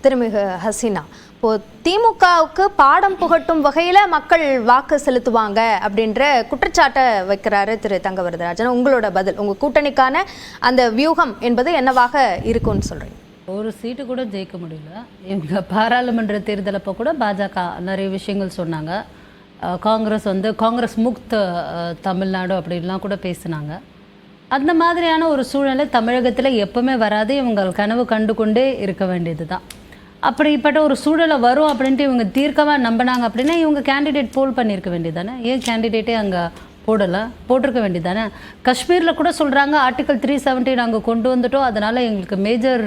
திருமிகு ஹசீனா, இப்போ திமுகவுக்கு பாடம் புகட்டும் வகையில மக்கள் வாக்கு செலுத்துவாங்க அப்படின்ற குற்றச்சாட்டை வைக்கிறாரு திரு தங்கவரதராஜன். உங்களோட பதில், உங்க கூட்டணிக்கான அந்த வியூகம் என்பது என்னவாக இருக்கும்னு சொல்றீங்க? ஒரு சீட்டு கூட ஜெயிக்க முடியல. இவங்க பாராளுமன்ற தேர்தல் அப்போ கூட பாஜக நிறைய விஷயங்கள் சொன்னாங்க. காங்கிரஸ் முக்த் தமிழ்நாடு அப்படின்லாம் கூட பேசினாங்க. அந்த மாதிரியான ஒரு சூழ்நிலை தமிழகத்தில் எப்பவுமே வராது. இவங்க கனவு கண்டு கொண்டே இருக்க வேண்டியது தான். அப்படிப்பட்ட ஒரு சூழலை வரும் அப்படின்ட்டு இவங்க தீர்க்கமாக நம்பினாங்க அப்படின்னா இவங்க கேண்டிடேட் போல் பண்ணியிருக்க வேண்டியது தானே. ஏன் கேண்டிடேட்டே அங்கே போட்டிருக்க வேண்டியது தானே. காஷ்மீரில் கூட சொல்கிறாங்க ஆர்டிகல் 370 நாங்கள் கொண்டு வந்துட்டோம், அதனால் எங்களுக்கு மேஜர்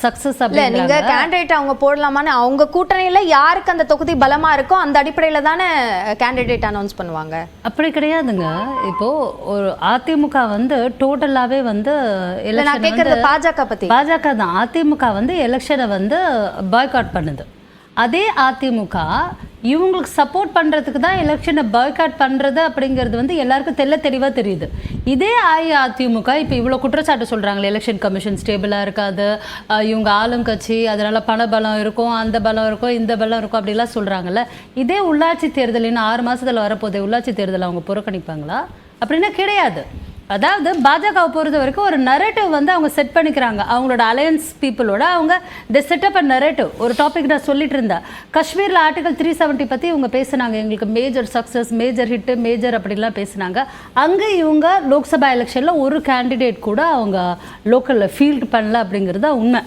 சக்ஸஸ். அப்படி நீங்க கேண்டிடேட் அவங்க போடலாமான்னு அவங்க கூட்டணியில் யாருக்கு அந்த தொகுதி பலமாக இருக்கோ அந்த அடிப்படையில் தானே கேண்டிடேட் அனௌன்ஸ் பண்ணுவாங்க. அப்படி கிடையாதுங்க. இப்போ ஒரு அதிமுக வந்து டோட்டலாகவே வந்து பாஜக தான். அதிமுக வந்து எலெக்ஷனை வந்து பாய்காட் பண்ணுது. அதே அதிமுக இவங்களுக்கு சப்போர்ட் பண்ணுறதுக்கு தான் எலெக்ஷனை பாய்காட் பண்ணுறது அப்படிங்கிறது வந்து எல்லாருக்கும் தெளிவாக தெரியுது. இதே அஇஅதிமுக இப்போ இவ்வளோ குற்றச்சாட்டு சொல்கிறாங்களே, எலெக்ஷன் கமிஷன் ஸ்டேபிளாக இருக்காது, இவங்க ஆளுங்கட்சி, அதனால் பண பலம் இருக்கும், அந்த பலம் இருக்கும், இந்த பலம் இருக்கும் அப்படிலாம் சொல்கிறாங்கல்ல. இதே உள்ளாட்சி தேர்தல் இன்னும் 6 மாதத்தில் வரப்போதே உள்ளாட்சி தேர்தல் அவங்க புறக்கணிப்பாங்களா? அப்படின்னா கிடையாது. அதாவது பாஜகவை பொறுத்த வரைக்கும் ஒரு நரேட்டிவ் வந்து அவங்க செட் பண்ணிக்கிறாங்க. அவங்களோட அலையன்ஸ் பீப்புளோட அவங்க செட்டப் அ நரேட்டிவ். ஒரு டாபிக் நான் சொல்லிட்டு இருந்தேன், காஷ்மீரில் ஆர்டிகல் 370 பற்றி இவங்க பேசுனாங்க. எங்களுக்கு major success, major hit, major அப்படிலாம் பேசுனாங்க. அங்கே இவங்க லோக்சபா எலெக்ஷனில் ஒரு கேண்டிடேட் கூட அவங்க லோக்கலில் ஃபீல்டு பண்ணல அப்படிங்கிறது உண்மை.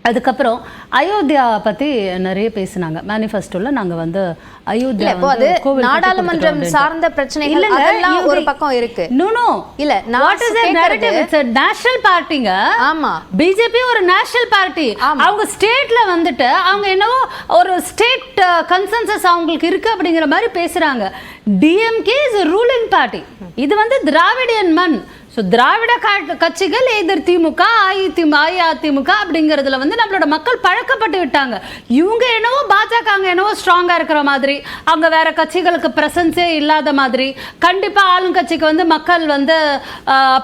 அதுக்கப்புறம் அயோத்தியா பற்றி நிறைய பேசினாங்க. மேனிஃபெஸ்டோவில் நாங்கள் வந்து அயோத்தியா நாடாளுமன்றம் சார்ந்த பிரச்சனைகள் அதெல்லாம் ஒரு பக்கம் இருக்கு. இல்ல what is the narrative? It's a national பார்ட்டிங்க. ஆமா, பிஜேபி ஒரு நேஷனல் பார்ட்டி. அவங்க ஸ்டேட்ல வந்துட்டு அவங்க என்னவோ ஒரு ஸ்டேட் கன்சென்சஸ் அவங்களுக்கு இருக்கு அப்படிங்கிற மாதிரி பேசுறாங்க. DMK is a ruling party. இது வந்து திராவிடியன் மண். ஸோ திராவிட கட்சிகள் எதிர் திமுக, அஇஅதிமுக அப்படிங்கிறதுல வந்து நம்மளோட மக்கள் பழக்கப்பட்டு விட்டாங்க. இவங்க என்னவோ பாஜக அங்கே என்னவோ ஸ்ட்ராங்காக இருக்கிற மாதிரி, அங்கே வேற கட்சிகளுக்கு பிரசன்ஸே இல்லாத மாதிரி, கண்டிப்பாக ஆளுங்கட்சிக்கு வந்து மக்கள் வந்து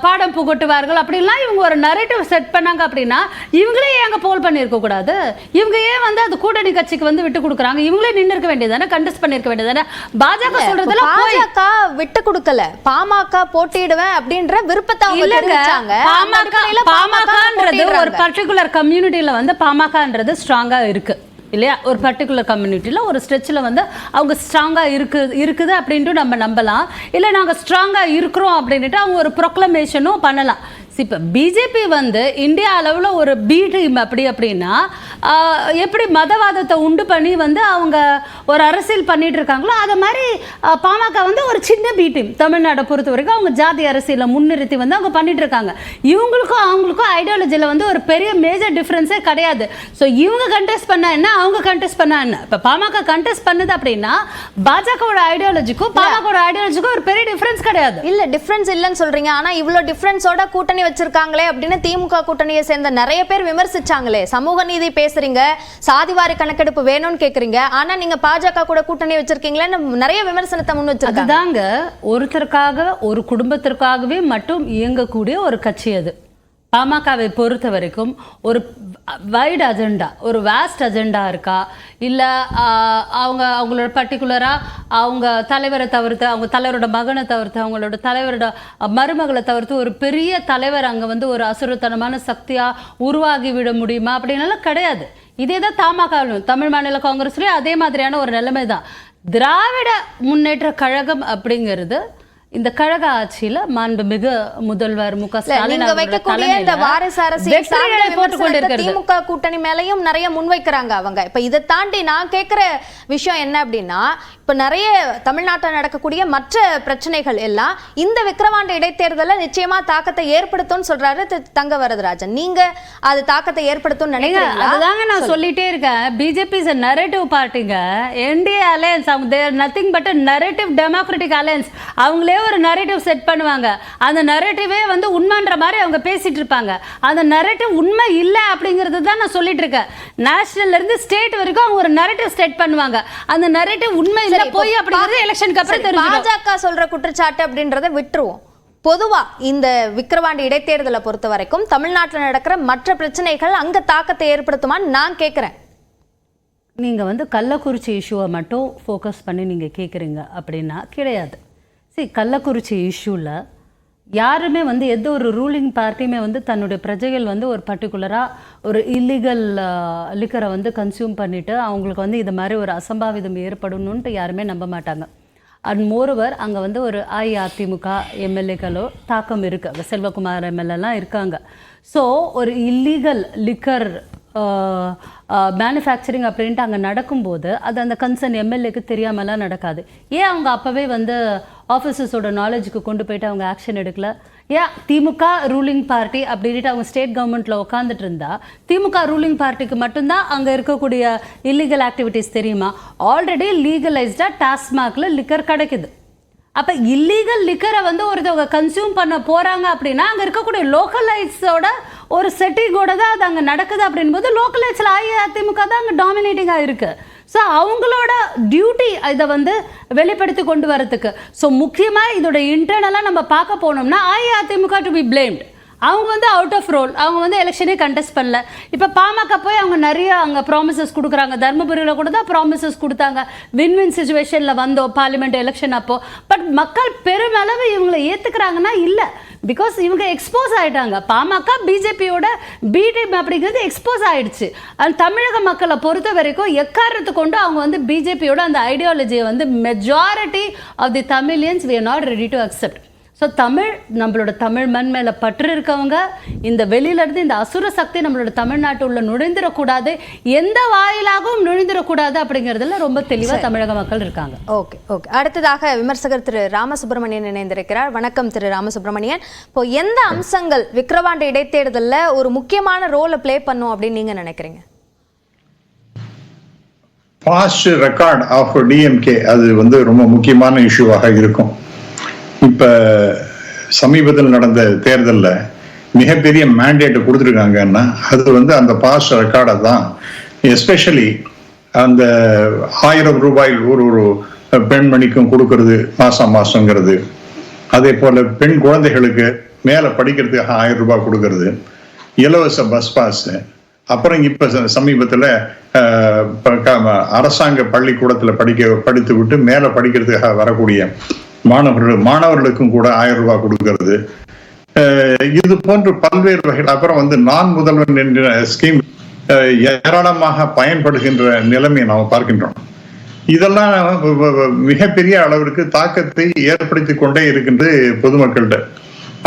பாடம் புகட்டுவார்கள் அப்படின்லாம் இவங்க ஒரு நரேட்டிவ் செட் பண்ணாங்க. அப்படின்னா இவங்களே ஏங்க போல் பண்ணியிருக்க கூடாது? இவங்க ஏன் வந்து அது கூட்டணி கட்சிக்கு வந்து விட்டு கொடுக்குறாங்க? இவங்களே நின்று இருக்க வேண்டியதானே, கண்டெஸ்ட் பண்ணியிருக்க வேண்டியதானே. பாஜக சொல்றதுல பாஜக விட்டு கொடுக்கல, பாமக போட்டிடுவேன் அப்படின்ற பாமகன்றது ஒரு பர்டிகுலர் கம்யூனிட்டியில வந்து பாமகன்றது ஸ்ட்ராங்கா இருக்கு இல்லையா? ஒரு பர்டிகுலர் கம்யூனிட்டியில் ஒரு ஸ்ட்ரெச்சில் வந்து அவங்க ஸ்ட்ராங்காக இருக்குது அப்படின்ட்டு நம்ம நம்பலாம். இல்லை நாங்கள் ஸ்ட்ராங்காக இருக்கிறோம் அப்படின்ட்டு அவங்க ஒரு ப்ரொக்ளமேஷனும் பண்ணலாம். இப்போ பிஜேபி வந்து இந்தியா அளவில் ஒரு பி டீம் அப்படின்னா எப்படி மதவாதத்தை உண்டு பண்ணி வந்து அவங்க ஒரு அரசியல் பண்ணிட்டு இருக்காங்களோ அதை மாதிரி பாமக வந்து ஒரு சின்ன பி டீம். தமிழ்நாடை பொறுத்த வரைக்கும் அவங்க ஜாதி அரசியலை முன்னிறுத்தி வந்து அவங்க பண்ணிட்டு இருக்காங்க. இவங்களுக்கும் அவங்களுக்கும் ஐடியாலஜியில் வந்து ஒரு பெரிய மேஜர் டிஃப்ரென்ஸே கிடையாது. ஸோ இவங்க கண்டெஸ்ட் பண்ண என்ன, அவங்க கண்டெஸ்ட் பண்ண என்ன? இப்போ பாமக கண்டெஸ்ட் பண்ணுது அப்படின்னா பாஜகவோட ஐடியாலஜிக்கும் பாமகவோட ஐடியாலஜிக்கும் ஒரு பெரிய டிஃப்ரென்ஸ் கிடையாது. இல்லை டிஃப்ரென்ஸ் இல்லைன்னு சொல்றீங்க, ஆனால் இவ்வளோ டிஃப்ரென்ஸோட கூட்டணி வச்சிருக்காங்களே அப்படின்னு திமுக கூட்டணியை சேர்ந்த நிறைய பேர் விமர்சிச்சாங்களே. சமூக நீதி பேசுறீங்க, சாதிவாரி கணக்கெடுப்பு வேணும்னு கேக்குறீங்க, ஆனா நீங்க பாஜக கூட கூட்டணி வச்சிருக்கீங்களேன்னு நிறைய விமர்சனத்தை முன் வச்சிருக்காங்க. அதுதாங்க, ஒருத்தருக்காக ஒரு குடும்பத்திற்காகவே மட்டும் இயங்கக்கூடிய ஒரு கட்சி அது. பாமகவை பொறுத்த வரைக்கும் ஒரு வைட் அஜெண்டா, ஒரு வேஸ்ட் அஜெண்டா இருக்கா? இல்லை அவங்களோட பர்டிகுலராக அவங்க தலைவரை தவிர்த்து, அவங்க தலைவரோட மகனை தவிர்த்து, அவங்களோட தலைவரோட மருமகளை தவிர்த்து ஒரு பெரிய தலைவர் அங்கே வந்து ஒரு அசுரத்தனமான சக்தியாக உருவாகி விட முடியுமா? அப்படின்னாலும் கிடையாது. இதே தான் தமிழ் மாநில காங்கிரஸ்லேயும் அதே மாதிரியான ஒரு நிலைமை தான். திராவிட முன்னேற்ற கழகம் அப்படிங்கிறது இந்த கழக ஆட்சியில மாண்புமிகு முதல்வர் மு.க. ஸ்டாலின் திமுக கூட்டணி மேலையும் நிறைய முன்வைக்கிறாங்க அவங்க. இப்ப இதை தாண்டி நான் கேட்கிற விஷயம் என்ன அப்படின்னா, இப்ப நிறைய தமிழ்நாட்டில் நடக்கக்கூடிய மற்ற பிரச்சனைகள் எல்லாம் இந்த விக்கிரவாண்டி இடைத்தேர்தலில் நிச்சயமா தாக்கத்தை ஏற்படுத்தும் சொல்றாரு தங்கவரதராஜன். நீங்க அது தாக்கத்தை ஏற்படுத்தும் நினைக்கிறீங்களா? அதுதாங்க நான் சொல்லிட்டே இருக்கேன். பிஜேபி இஸ் a narrative பார்ட்டிங்க. NDA alliance, they are nothing but a narrative democratic alliance. அவங்களே ஒரு நரேட்டிவ் செட் பண்ணுவாங்க. அந்த நரேட்டிவே வந்து உண்மைன்ற மாதிரி அவங்க பேசிட்டு இருப்பாங்க. அந்த நரேட்டிவ் உண்மை இல்லை அப்படிங்கிறது தான் நான் சொல்லிட்டு இருக்கேன். நேஷனல்ல இருந்து ஸ்டேட் வரைக்கும் அவங்க ஒரு நரேட்டிவ் செட் பண்ணுவாங்க. அந்த நரேட்டிவ் உண்மை இல்லை போய் அப்படிங்கிறது எலெக்ஷனுக்கு அப்புறம் தெரியும். பாஜக சொல்ற குற்றச்சாட்டு அப்படின்றத விட்டுருவோம். பொதுவா இந்த விக்கிரவாண்டி இடைத்தேர்தலை பொறுத்த வரைக்கும் தமிழ்நாட்டில் நடக்கிற மற்ற பிரச்சனைகள் அங்க தாக்கத்தை ஏற்படுத்துமான்னு நான் கேட்கிறேன். நீங்க வந்து கள்ளக்குறிச்சி இஷ்யூவை மட்டும் ஃபோக்கஸ் பண்ணி நீங்க கேட்குறீங்க அப்படின்னா கிடையாது. கள்ளக்குறிச்சி இஷ்யூவில் யாருமே வந்து எந்த ஒரு ரூலிங் பார்ட்டியுமே வந்து தன்னுடைய பிரஜைகள் வந்து ஒரு பர்டிகுலராக ஒரு இல்லீகல் லிக்கரை வந்து கன்சியூம் பண்ணிவிட்டு அவங்களுக்கு வந்து இது மாதிரி ஒரு அசம்பாவிதம் ஏற்படணுன்ட்டு யாருமே நம்ப மாட்டாங்க. அண்ட் மோரோவர் அங்கே வந்து ஒரு அஇஅதிமுக எம்எல்ஏக்களோ தாக்கம் இருக்குது. அங்கே செல்வகுமார் எம்எல்ஏலாம் இருக்காங்க. ஸோ ஒரு இல்லீகல் லிக்கர் மேனுஃபேக்சரிங் அப்படின்ட்டு அங்கே நடக்கும்போது அது அந்த கன்சர்ன் எம்எல்ஏக்கு தெரியாமலாம் நடக்காது. ஏன் அவங்க அப்போவே வந்து ஆஃபீஸர்ஸோட நாலேஜுக்கு கொண்டு போயிட்டு அவங்க ஆக்ஷன் எடுக்கல? ஏன் திமுக ரூலிங் பார்ட்டி அப்படின்ட்டு அவங்க ஸ்டேட் கவர்மெண்ட்டில் உட்காந்துட்டு இருந்தா திமுக ரூலிங் பார்ட்டிக்கு மட்டும்தான் அங்கே இருக்கக்கூடிய இல்லீகல் ஆக்டிவிட்டீஸ் தெரியுமா? ஆல்ரெடி லீகலைஸ்டாக டாஸ்மாகில் லிக்கர் கிடைக்குது. அப்போ இல்லீகல் லிக்கரை வந்து ஒருத்தவங்க கன்சியூம் பண்ண போகிறாங்க அப்படின்னா அங்கே இருக்கக்கூடிய லோக்கலைட்ஸோட ஒரு செட்டிங்கோட தான் அது அங்கே நடக்குது. அப்படின்போது லோக்கலைட்ஸில் அஇஅதிமுக தான் அங்கே டாமினேட்டிங்காக இருக்குது. ஸோ அவங்களோட டியூட்டி இதை வந்து வெளிப்படுத்தி கொண்டு வரதுக்கு. ஸோ முக்கியமாக இதோட இன்டர்னலாக நம்ம பார்க்க போனோம்னா அஇஅதிமுக டு பி பிளேம்ட். அவங்க வந்து அவுட் ஆஃப் ரோல், அவங்க வந்து எலெக்ஷனே கண்டெஸ்ட் பண்ணல. இப்போ பாமக போய் அவங்க நிறைய அங்கே ப்ராமிசஸ் கொடுக்குறாங்க. தர்மபுரியில் கூட தான் ப்ராமிசஸ் கொடுத்தாங்க. வின் சிச்சுவேஷனில் வந்தோம் பார்லிமெண்ட் எலெக்ஷன் அப்போது. பட் மக்கள் பெருமளவு இவங்களை ஏற்றுக்கிறாங்கன்னா இல்லை. பிகாஸ் இவங்க எக்ஸ்போஸ் ஆகிட்டாங்க. பாமக பிஜேபியோட பிடீம் அப்படிங்கிறது எக்ஸ்போஸ் ஆகிடுச்சு. அது தமிழக மக்களை பொறுத்த வரைக்கும் எக்காரணத்தை கொண்டு அவங்க வந்து பிஜேபியோட அந்த ஐடியாலஜியை வந்து majority of the Tamilians we are not ready to accept. So Tamil, நம்மளோட தமிழ் மண் மேலே பற்று இருக்கவங்க இந்த வெளியிலேருந்து இந்த அசுர சக்தி நம்மளோட தமிழ்நாட்டு உள்ள நுழைந்துடக்கூடாது, எந்த வாயிலாகவும் நுழைந்துடக்கூடாது அப்படிங்கிறதுல ரொம்ப தெளிவாக தமிழக மக்கள் இருக்காங்க. Okay okay. அடுத்ததாக விமர்சகர் திரு ராமசுப்ரமணியன் இணைந்திருக்கிறார். வணக்கம் திரு ராமசுப்ரமணியன். இப்போ எந்த அம்சங்கள் விக்கிரவாண்டி இடைத்தேர்தலில் ஒரு முக்கியமான ரோலை பிளே பண்ணும் அப்படின்னு நீங்கள் நினைக்கிறீங்க? பாஸ்ட் ரெக்கார்ட் ஆஃப் டிஎம்கே அது வந்து ரொம்ப முக்கியமான இஷ்யூவாக இருக்கும். இப்ப சமீபத்தில் நடந்த தேர்தலில் மிகப்பெரிய மேண்டேட் கொடுத்துருக்காங்கன்னா அது வந்து அந்த பாஸ்ட் ரெக்கார்டை தான். எஸ்பெஷலி அந்த 1000 ரூபாய் ஒரு பெண்மணிக்கும் கொடுக்கறது மாசங்கிறது, அதே போல பெண் குழந்தைகளுக்கு மேல படிக்கிறதுக்காக 1000 ரூபாய் கொடுக்கறது, இலவச பஸ் பாஸ், அப்புறம் இப்ப சமீபத்தில் அரசாங்க பள்ளிக்கூடத்தில் படித்து விட்டு மேல படிக்கிறதுக்காக வரக்கூடிய மாணவர்களுக்கும் கூட 1000 ரூபாய் கொடுக்கிறது. இது போன்று பல்வேறு வகைகள். அப்புறம் வந்து நான் முதல்வன் என்ற ஸ்கீம் ஏராளமாக பயன்படுகின்ற நிலைமையை நாம் பார்க்கின்றோம். இதெல்லாம் மிகப்பெரிய அளவிற்கு தாக்கத்தை ஏற்படுத்தி கொண்டே இருக்கின்ற பொதுமக்கள்கிட்ட.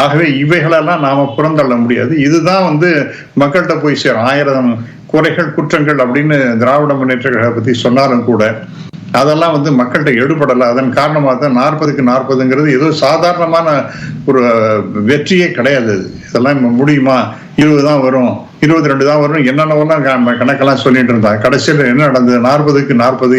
ஆகவே இவைகளெல்லாம் நாம புறந்தள்ள முடியாது. இதுதான் வந்து மக்கள்கிட்ட போய் சேரும். 1000 குறைகள் குற்றங்கள் அப்படின்னு திராவிட முன்னேற்ற கழகத்தை பத்தி சொன்னாலும் கூட அதெல்லாம் வந்து மக்கள்கிட்ட எடுபடலை. அதன் காரணமாக தான் 40க்கு 40ங்கிறது ஏதோ சாதாரணமான ஒரு வெற்றியே கிடையாது. இதெல்லாம் முடியுமா, 20 தான் வரும், 22 தான் வரும், என்னென்னவெல்லாம் கணக்கெல்லாம் சொல்லிட்டு இருந்தாங்க. கடைசியில் என்ன நடந்தது? 40க்கு 40